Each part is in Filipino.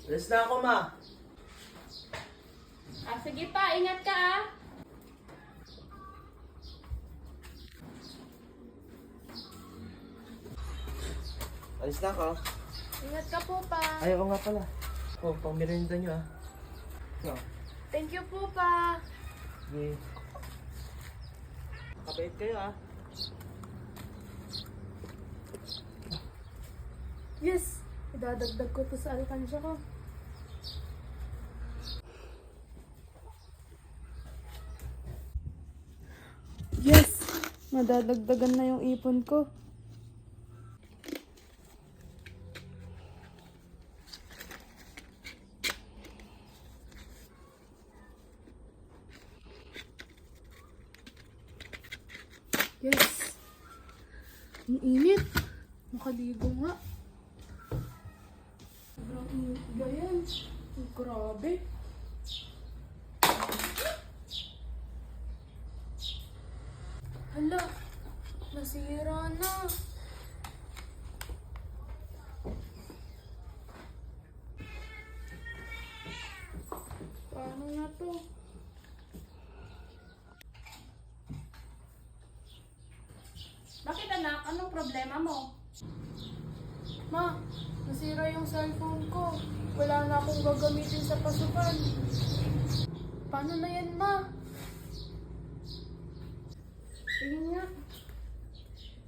Alis na ako, ma. Sige pa, ingat ka ah. Alis na ako. Ingat ka po pa. Ay, oo nga pala. Oh, pang merienda nyo ah. So, Thank you po pa. sige. Kabait kayo ah. Yes! Idadagdag ko to sa alkansya ko. Yes! Madadagdagan na yung ipon ko. Yes! Ang init! Makaligo nga. Sobrang init ba yan? Ang grabe. Hala! Nasira na. Paano na to? Bakit anak? Anong problema mo? Ma, nasira yung cellphone ko. Wala na akong gagamitin sa pasukan. Paano na yan, ma? Tingin nga.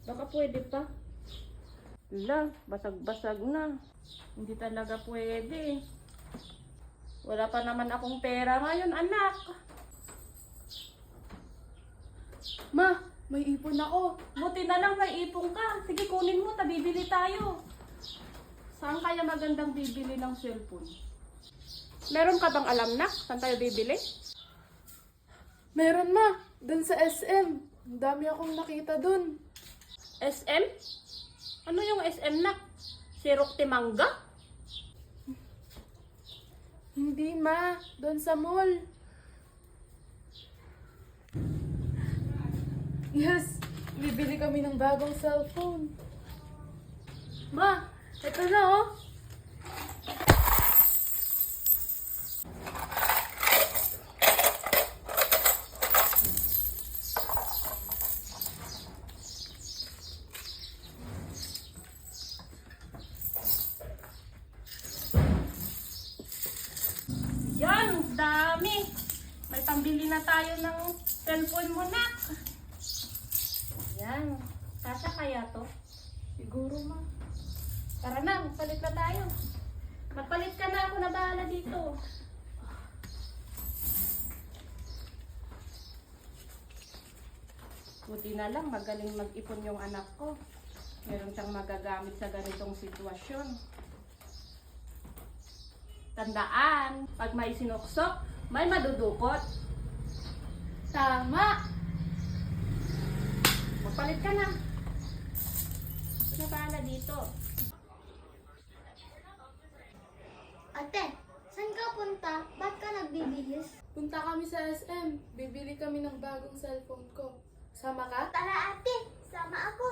Baka pwede pa. Wala, basag-basag na. Hindi talaga pwede. Wala pa naman akong pera ngayon, anak. Ma, may ipon ako. Buti na lang may ipon ka. Sige, kunin mo, tabibili tayo. Saan kaya magandang bibili ng cellphone? Meron ka bang alam na saan tayo bibili? Meron, ma. Dun sa SM. Ang dami akong nakita dun. SM? Ano yung SM na? Sirok Timanga? Hindi, ma. Dun sa mall. Yes! Bibili kami ng bagong cellphone. Ma, ito na oh. Yan, dami. May pambili na tayo ng cellphone mo, nak. Yan. Kasya kaya to? Siguro, ma. Tara na, magpalit na tayo. Magpalit ka na, ako na bahala dito. Buti na lang, magaling mag-ipon yung anak ko. Meron siyang magagamit sa ganitong sitwasyon. Tandaan, pag may sinuksok, may madudukot. Tama! Magpalit ka na. Ako na bahala dito. Ate, saan ka punta? Ba't ka nagbibihis? Punta kami sa SM. Bibili kami ng bagong cellphone ko. Sama ka? Tara ate, sama ako.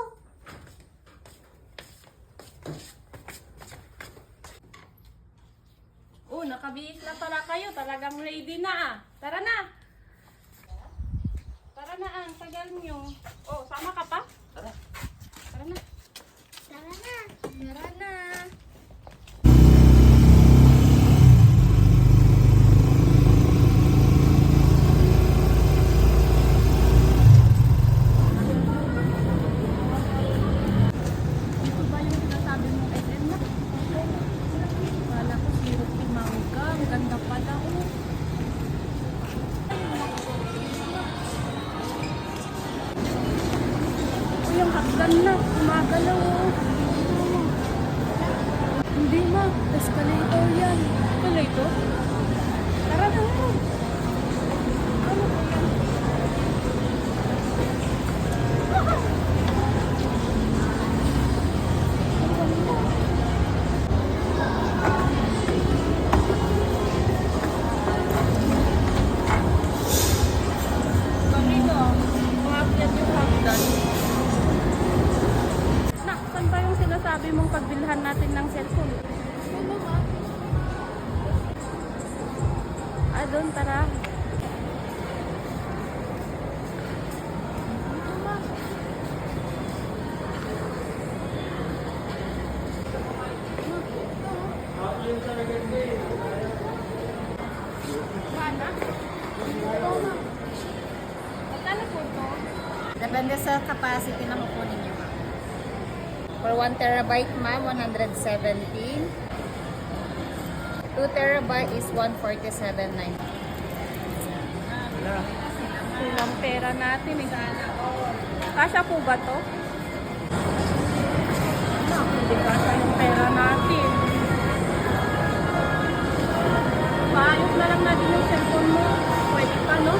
Oh, nakabihis na pala kayo. Talagang ready na ah. Tara na. Tara na ang tagal nyo. Oh, sama ka pa? Tara. Tara na. Tara na. Tara na! Ito ba yung sinasabi mong SM na? Wala ko sirop timangga. Ang ganda pala oh. Oh, yung hagdan na. Gumagalaw oh. Hindi, ma. Escalator yan. Tuloy to? Tara na. Ano ba yan? Kanina, umakyat yung hagdan. Nak, saan ba yung sinasabi mong pagbilhan natin ng cellphone? Ano, ma? doon, tara. Magkano po ito? Depende sa capacity na kukunin niyo, ma'am. For 1 terabyte, ma'am, 117. 2 terabyte is 147.9. Kulang pera natin eh. Kasya po ba to? Hindi kasya yung pera natin. Maayos na lang natin yung cellphone mo. Pwede pa, no?